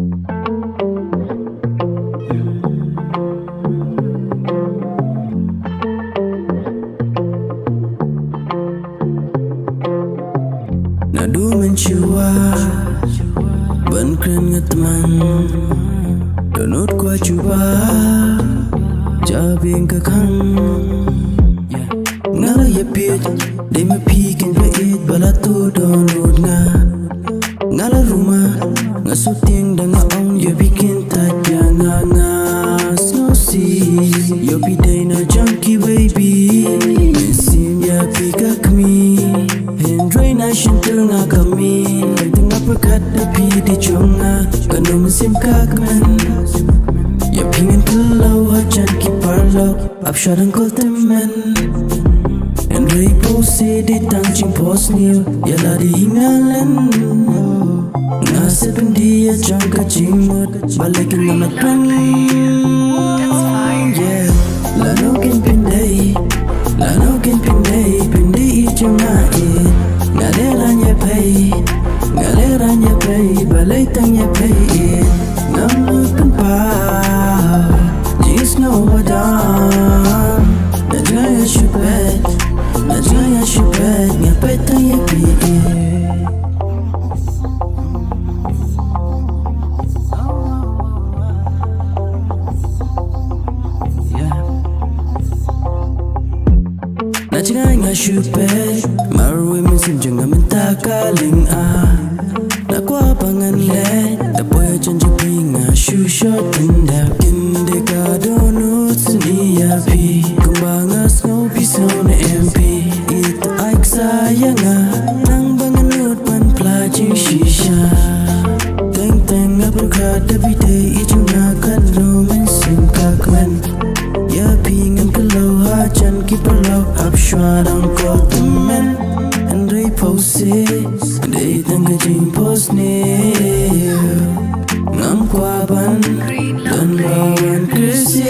Nadu mencuba ban keren ngeteman donut gua cuba jabing kekang ngala ya pit they me pikin bait balatu donut ngala rumah ngasuting dengan ong ya bikin taja nga snosi yo bidai na junkie baby mesim ya pika kami Hendrai na shintil nga kami tengah perkat tapi di chonga kanu mesim kagman ya pingin kelau hajan ki parlok apsharan kol temen Hendrai pose di tangcing pos new ya la di hingalen nasib dia jangka jimut balikin nama kran yeah la no kin pindai pindai ijamai ngaleranya pay balai tanya pay namu pempau jis no wadam najaya shubet ngapai tanya pay Najaya shubet marwe mesin jangan mentakaling Nakwa pangan le Dapoya janji pinga Shusha tinda Kinde ka donut seni api Kembang asno pisau na MP Itu aik sayanga Nang banganut pan pelajing shisha Teng-teng berkata bidai ijunga kan romansim kakman Ya pingin kelau hajan kipalau Absyarang kau temen Andrei pose Day tangga jimpos ni Ngam kwaban Dan lawan kersi